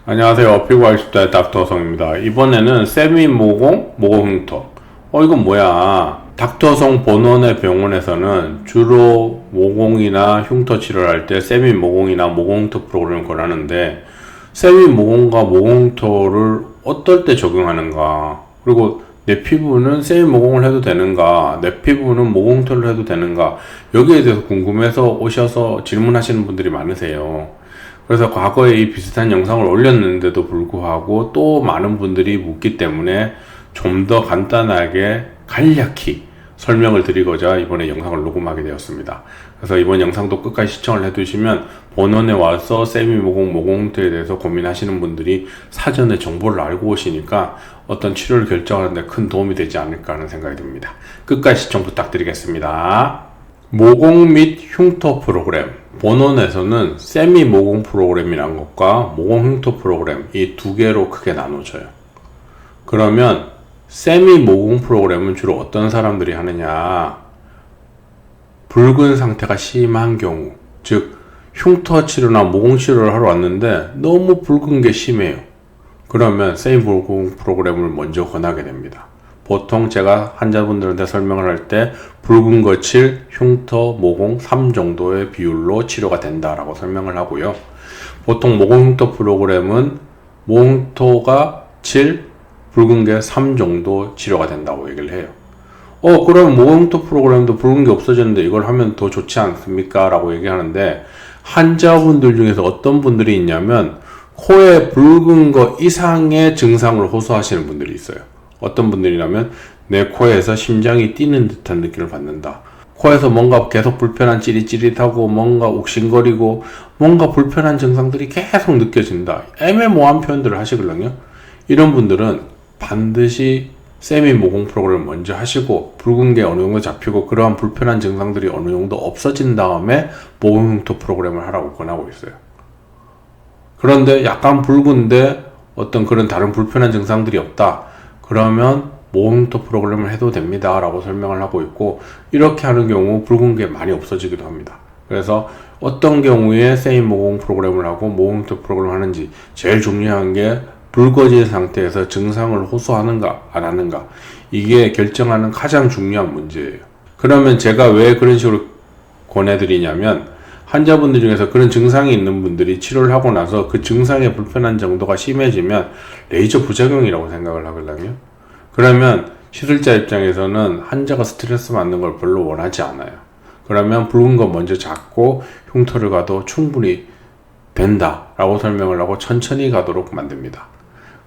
안녕하세요. 피부알 10대 닥터성입니다. 이번에는 세미 모공, 모공 흉터. 이건 뭐야? 닥터성 본원의 병원에서는 주로 모공이나 흉터 치료를 할 때 세미 모공이나 모공 흉터 프로그램을 권하는데, 세미 모공과 모공 흉터를 어떨 때 적용하는가? 그리고 내 피부는 세미 모공을 해도 되는가? 내 피부는 모공 흉터를 해도 되는가? 여기에 대해서 궁금해서 오셔서 질문하시는 분들이 많으세요. 그래서 과거에 이 비슷한 영상을 올렸는데도 불구하고 또 많은 분들이 묻기 때문에 좀 더 간단하게 간략히 설명을 드리고자 이번에 영상을 녹음하게 되었습니다. 그래서 이번 영상도 끝까지 시청을 해두시면 본원에 와서 세미 모공, 모공 흉터에 대해서 고민하시는 분들이 사전에 정보를 알고 오시니까 어떤 치료를 결정하는 데 큰 도움이 되지 않을까 하는 생각이 듭니다. 끝까지 시청 부탁드리겠습니다. 모공 및 흉터 프로그램. 본원에서는 세미 모공 프로그램이란 것과 모공 흉터 프로그램, 이 두 개로 크게 나눠져요. 그러면 세미 모공 프로그램은 주로 어떤 사람들이 하느냐? 붉은 상태가 심한 경우, 즉 흉터 치료나 모공 치료를 하러 왔는데 너무 붉은 게 심해요. 그러면 세미 모공 프로그램을 먼저 권하게 됩니다. 보통 제가 환자분들한테 설명을 할 때 붉은 거 7, 흉터, 모공 3 정도의 비율로 치료가 된다라고 설명을 하고요. 보통 모공 흉터 프로그램은 모공 흉터가 7, 붉은 게 3 정도 치료가 된다고 얘기를 해요. 그럼 모공 흉터 프로그램도 붉은 게 없어졌는데 이걸 하면 더 좋지 않습니까? 라고 얘기하는데, 환자분들 중에서 어떤 분들이 있냐면 코에 붉은 거 이상의 증상을 호소하시는 분들이 있어요. 어떤 분들이라면 내 코에서 심장이 뛰는 듯한 느낌을 받는다. 코에서 뭔가 계속 불편한 찌릿찌릿하고 뭔가 욱신거리고 뭔가 불편한 증상들이 계속 느껴진다. 애매모호한 표현들을 하시거든요. 이런 분들은 반드시 세미 모공 프로그램을 먼저 하시고 붉은 게 어느 정도 잡히고 그러한 불편한 증상들이 어느 정도 없어진 다음에 모공 흉터 프로그램을 하라고 권하고 있어요. 그런데 약간 붉은데 어떤 그런 다른 불편한 증상들이 없다. 그러면 모공 흉터 프로그램을 해도 됩니다 라고 설명을 하고 있고, 이렇게 하는 경우 붉은 게 많이 없어지기도 합니다. 그래서 어떤 경우에 세미 모공 프로그램을 하고 모공 흉터 프로그램을 하는지, 제일 중요한 게 붉어진 상태에서 증상을 호소하는가 안 하는가, 이게 결정하는 가장 중요한 문제예요. 그러면 제가 왜 그런 식으로 권해드리냐면, 환자분들 중에서 그런 증상이 있는 분들이 치료를 하고 나서 그 증상의 불편한 정도가 심해지면 레이저 부작용이라고 생각을 하거든요. 그러면 시술자 입장에서는 환자가 스트레스 받는 걸 별로 원하지 않아요. 그러면 붉은 거 먼저 잡고 흉터를 가도 충분히 된다라고 설명을 하고 천천히 가도록 만듭니다.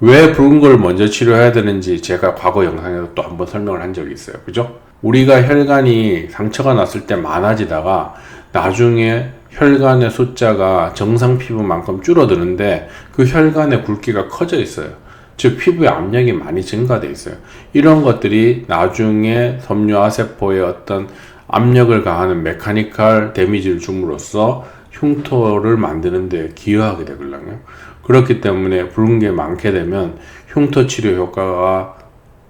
왜 붉은 걸 먼저 치료해야 되는지 제가 과거 영상에서 또 한번 설명을 한 적이 있어요. 그죠? 우리가 혈관이 상처가 났을 때 많아지다가 나중에 혈관의 숫자가 정상 피부만큼 줄어드는데 그 혈관의 굵기가 커져 있어요. 즉 피부의 압력이 많이 증가되어 있어요. 이런 것들이 나중에 섬유화세포의 어떤 압력을 가하는 메카니컬 데미지를 줌으로써 흉터를 만드는 데 기여하게 되거든요. 그렇기 때문에 붉은 게 많게 되면 흉터 치료 효과가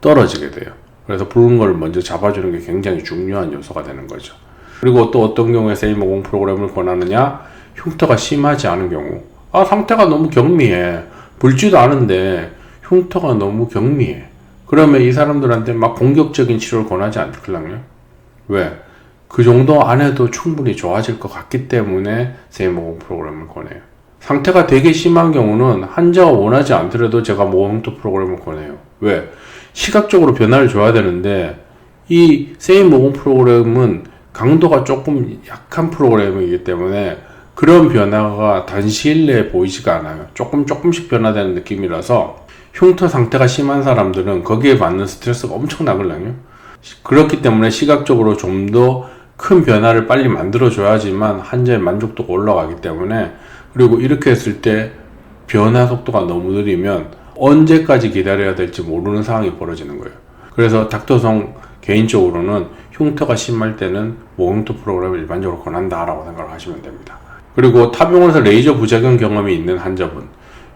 떨어지게 돼요. 그래서 붉은 걸 먼저 잡아주는 게 굉장히 중요한 요소가 되는 거죠. 그리고 또 어떤 경우에 세미 모공 프로그램을 권하느냐? 흉터가 심하지 않은 경우. 상태가 너무 경미해. 붉지도 않은데 흉터가 너무 경미해. 그러면 이 사람들한테 막 공격적인 치료를 권하지 않거든요. 왜? 그 정도 안 해도 충분히 좋아질 것 같기 때문에 세미 모공 프로그램을 권해요. 상태가 되게 심한 경우는 환자가 원하지 않더라도 제가 모공 흉터 프로그램을 권해요. 왜? 시각적으로 변화를 줘야 되는데 이 세미 모공 프로그램은 강도가 조금 약한 프로그램이기 때문에 그런 변화가 단시일 내에 보이지가 않아요. 조금씩 변화되는 느낌이라서 흉터 상태가 심한 사람들은 거기에 받는 스트레스가 엄청나거든요. 그렇기 때문에 시각적으로 좀 더 큰 변화를 빨리 만들어줘야지만 환자의 만족도가 올라가기 때문에, 그리고 이렇게 했을 때 변화 속도가 너무 느리면 언제까지 기다려야 될지 모르는 상황이 벌어지는 거예요. 그래서 닥터성 개인적으로는 흉터가 심할 때는 모공 흉터 프로그램을 일반적으로 권한다라고 생각을 하시면 됩니다. 그리고 타병원에서 레이저 부작용 경험이 있는 환자분,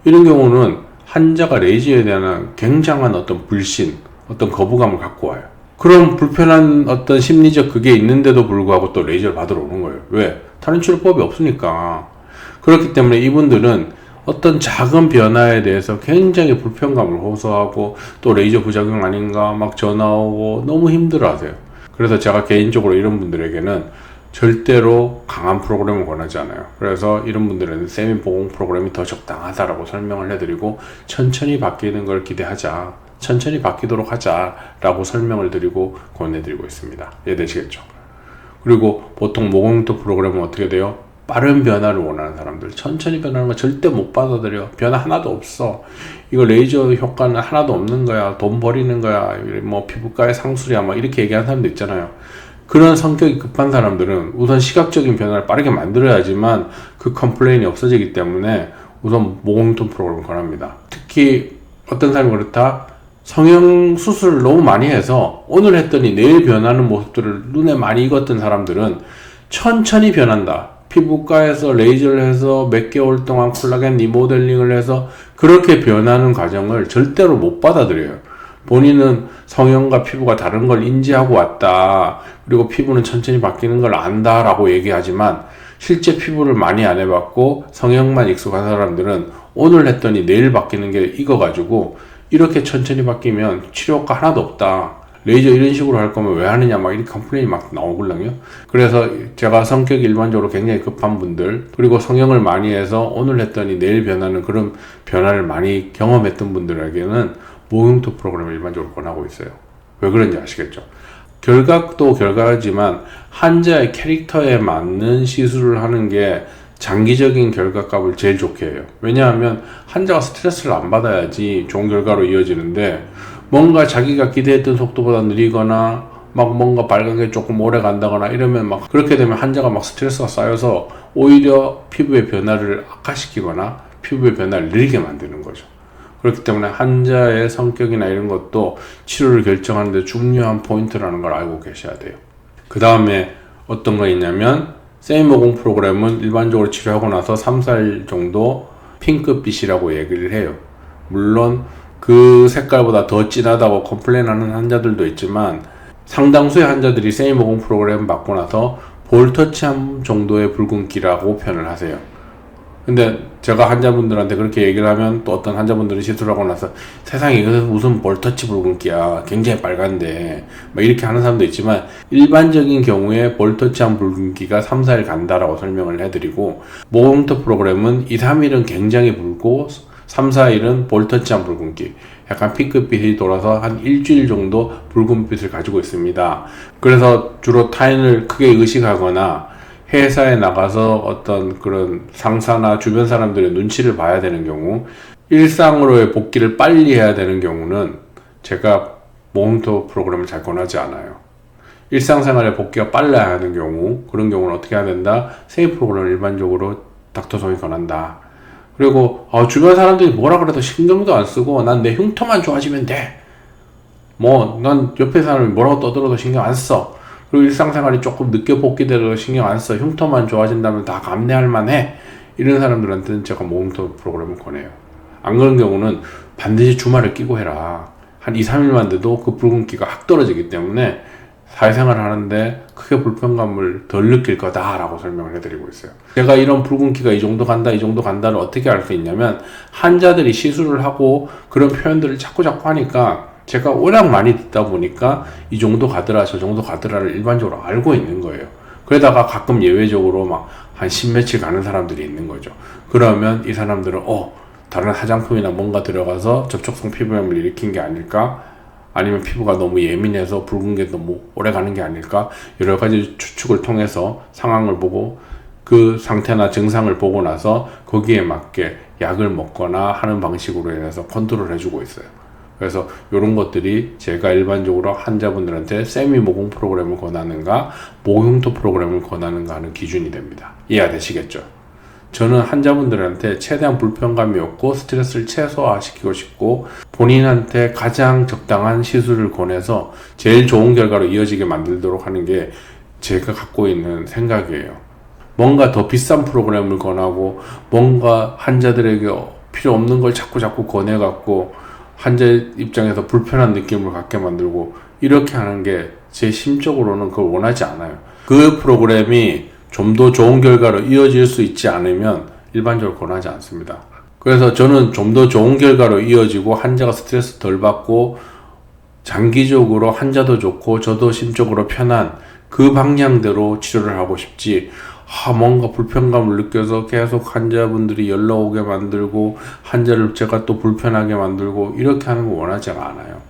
이런 경우는 환자가 레이저에 대한 굉장한 어떤 불신, 어떤 거부감을 갖고 와요. 그런 불편한 어떤 심리적 그게 있는데도 불구하고 또 레이저를 받으러 오는 거예요. 왜? 다른 치료법이 없으니까. 그렇기 때문에 이분들은 어떤 작은 변화에 대해서 굉장히 불편감을 호소하고 또 레이저 부작용 아닌가 막 전화 오고 너무 힘들어 하세요. 그래서 제가 개인적으로 이런 분들에게는 절대로 강한 프로그램을 권하지 않아요. 그래서 이런 분들은 세미 보공 프로그램이 더 적당하다라고 설명을 해드리고 천천히 바뀌는 걸 기대하자, 천천히 바뀌도록 하자라고 설명을 드리고 권해드리고 있습니다. 이해되시겠죠? 그리고 보통 모공흉터 프로그램은 어떻게 돼요? 빠른 변화를 원하는 사람들, 천천히 변하는 거 절대 못 받아들여. 변화 하나도 없어. 이거 레이저 효과는 하나도 없는 거야. 돈 버리는 거야. 뭐 피부과의 상술이야. 막 이렇게 얘기하는 사람도 있잖아요. 그런 성격이 급한 사람들은 우선 시각적인 변화를 빠르게 만들어야지만 그 컴플레인이 없어지기 때문에 우선 모공흉터 프로그램을 권합니다. 특히 어떤 사람이 그렇다. 성형 수술을 너무 많이 해서 오늘 했더니 내일 변하는 모습들을 눈에 많이 익었던 사람들은 천천히 변한다. 피부과에서 레이저를 해서 몇 개월 동안 콜라겐 리모델링을 해서 그렇게 변하는 과정을 절대로 못 받아들여요. 본인은 성형과 피부가 다른 걸 인지하고 왔다. 그리고 피부는 천천히 바뀌는 걸 안다라고 얘기하지만 실제 피부를 많이 안 해봤고 성형만 익숙한 사람들은 오늘 했더니 내일 바뀌는 게 익어가지고 이렇게 천천히 바뀌면 치료 효과 하나도 없다. 레이저 이런 식으로 할 거면 왜 하느냐 막 이렇게 컴플레인이 막 나오거든요. 그래서 제가 성격이 일반적으로 굉장히 급한 분들 그리고 성형을 많이 해서 오늘 했더니 내일 변하는 그런 변화를 많이 경험했던 분들에게는 모공흉터 프로그램을 일반적으로 권하고 있어요. 왜 그런지 아시겠죠? 결각도 결과지만 환자의 캐릭터에 맞는 시술을 하는 게 장기적인 결과값을 제일 좋게 해요. 왜냐하면 환자가 스트레스를 안 받아야지 좋은 결과로 이어지는데 뭔가 자기가 기대했던 속도보다 느리거나 막 뭔가 빨간 게 조금 오래 간다거나 이러면 막 그렇게 되면 환자가 막 스트레스가 쌓여서 오히려 피부의 변화를 악화시키거나 피부의 변화를 느리게 만드는 거죠. 그렇기 때문에 환자의 성격이나 이런 것도 치료를 결정하는 데 중요한 포인트라는 걸 알고 계셔야 돼요. 그 다음에 어떤 거 있냐면 세미모공 프로그램은 일반적으로 치료하고 나서 3-4일 정도 핑크빛이라고 얘기를 해요. 물론 그 색깔보다 더 진하다고 컴플레인하는 환자들도 있지만 상당수의 환자들이 세미모공 프로그램 받고 나서 볼터치함 정도의 붉은기라고 표현을 하세요. 근데 제가 환자분들한테 그렇게 얘기를 하면 또 어떤 환자분들이 시술하고 나서 세상에 이것은 무슨 볼터치 붉은기야 굉장히 빨간데 막 이렇게 하는 사람도 있지만 일반적인 경우에 볼터치한 붉은기가 3-4일 간다라고 설명을 해드리고 모공흉터 프로그램은 2-3일은 굉장히 붉고 3-4일은 볼터치한 붉은기 약간 핑크빛이 돌아서 한 일주일 정도 붉은빛을 가지고 있습니다. 그래서 주로 타인을 크게 의식하거나 회사에 나가서 어떤 그런 상사나 주변 사람들의 눈치를 봐야 되는 경우 일상으로의 복귀를 빨리 해야 되는 경우는 제가 모공흉터 프로그램을 잘 권하지 않아요. 일상생활에 복귀가 빨라야 하는 경우 그런 경우는 어떻게 해야 된다? 세미 프로그램을 일반적으로 닥터성이 권한다. 그리고 주변 사람들이 뭐라 그래도 신경도 안 쓰고 난 내 흉터만 좋아지면 돼. 뭐 난 옆에 사람이 뭐라고 떠들어도 신경 안 써. 그리고 일상생활이 조금 늦게 복귀돼도 신경 안 써. 흉터만 좋아진다면 다 감내할 만해. 이런 사람들한테는 제가 모공흉터 프로그램을 권해요. 안 그런 경우는 반드시 주말을 끼고 해라. 한 2-3일만 돼도 그 붉은기가 확 떨어지기 때문에 사회생활을 하는데 크게 불편감을 덜 느낄 거다라고 설명을 해드리고 있어요. 제가 이런 붉은기가 이 정도 간다, 이 정도 간다를 어떻게 알 수 있냐면 환자들이 시술을 하고 그런 표현들을 자꾸 하니까 제가 워낙 많이 듣다 보니까 이 정도 가더라, 저 정도 가더라를 일반적으로 알고 있는 거예요. 그러다가 가끔 예외적으로 막 한 10며칠 가는 사람들이 있는 거죠. 그러면 이 사람들은 다른 화장품이나 뭔가 들어가서 접촉성 피부염을 일으킨 게 아닐까? 아니면 피부가 너무 예민해서 붉은 게 너무 오래 가는 게 아닐까? 여러 가지 추측을 통해서 상황을 보고 그 상태나 증상을 보고 나서 거기에 맞게 약을 먹거나 하는 방식으로 인해서 컨트롤 해주고 있어요. 그래서 이런 것들이 제가 일반적으로 환자분들한테 세미 모공 프로그램을 권하는가 모공흉터 프로그램을 권하는가 하는 기준이 됩니다. 이해가 되시겠죠? 저는 환자분들한테 최대한 불편감이 없고 스트레스를 최소화시키고 싶고 본인한테 가장 적당한 시술을 권해서 제일 좋은 결과로 이어지게 만들도록 하는 게 제가 갖고 있는 생각이에요. 뭔가 더 비싼 프로그램을 권하고 뭔가 환자들에게 필요 없는 걸 자꾸 권해갖고 환자 입장에서 불편한 느낌을 갖게 만들고 이렇게 하는 게 제 심적으로는 그걸 원하지 않아요. 그 프로그램이 좀 더 좋은 결과로 이어질 수 있지 않으면 일반적으로 권하지 않습니다. 그래서 저는 좀 더 좋은 결과로 이어지고 환자가 스트레스 덜 받고 장기적으로 환자도 좋고 저도 심적으로 편한 그 방향대로 치료를 하고 싶지, 뭔가 불편감을 느껴서 계속 환자분들이 연락 오게 만들고 환자를 제가 또 불편하게 만들고 이렇게 하는 거 원하지 않아요.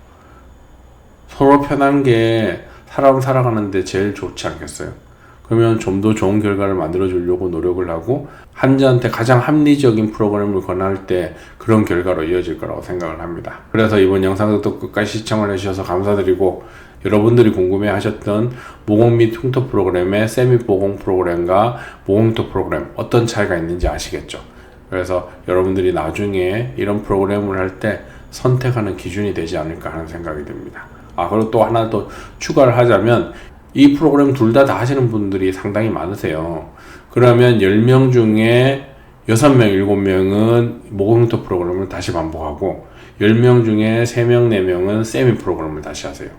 서로 편한 게 사람 살아가는데 제일 좋지 않겠어요? 그러면 좀 더 좋은 결과를 만들어 주려고 노력을 하고 환자한테 가장 합리적인 프로그램을 권할 때 그런 결과로 이어질 거라고 생각을 합니다. 그래서 이번 영상도 끝까지 시청을 해주셔서 감사드리고, 여러분들이 궁금해 하셨던 모공 및 흉터 프로그램의 세미 모공 프로그램과 모공흉터 프로그램 어떤 차이가 있는지 아시겠죠? 그래서 여러분들이 나중에 이런 프로그램을 할 때 선택하는 기준이 되지 않을까 하는 생각이 듭니다. 그리고 또 하나 더 추가를 하자면, 이 프로그램 둘 다 하시는 분들이 상당히 많으세요. 그러면 10명 중에 6명, 7명은 모공흉터 프로그램을 다시 반복하고 10명 중에 3명, 4명은 세미 프로그램을 다시 하세요.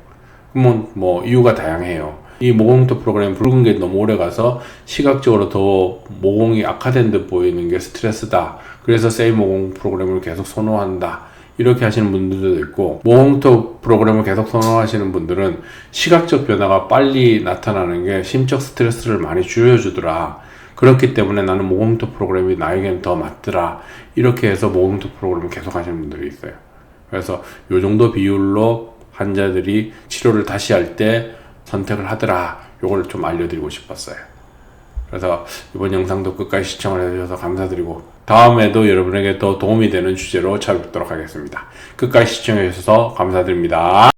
그러면 뭐 이유가 다양해요. 이 모공흉터 프로그램 붉은 게 너무 오래 가서 시각적으로 더 모공이 악화된 듯 보이는 게 스트레스다. 그래서 세미 모공 프로그램을 계속 선호한다. 이렇게 하시는 분들도 있고, 모공흉터 프로그램을 계속 선호하시는 분들은 시각적 변화가 빨리 나타나는 게 심적 스트레스를 많이 줄여주더라. 그렇기 때문에 나는 모공흉터 프로그램이 나에게는 더 맞더라. 이렇게 해서 모공흉터 프로그램을 계속 하시는 분들이 있어요. 그래서 이 정도 비율로 환자들이 치료를 다시 할 때 선택을 하더라. 요걸 좀 알려드리고 싶었어요. 그래서 이번 영상도 끝까지 시청을 해주셔서 감사드리고, 다음에도 여러분에게 더 도움이 되는 주제로 찾아뵙도록 하겠습니다. 끝까지 시청해주셔서 감사드립니다.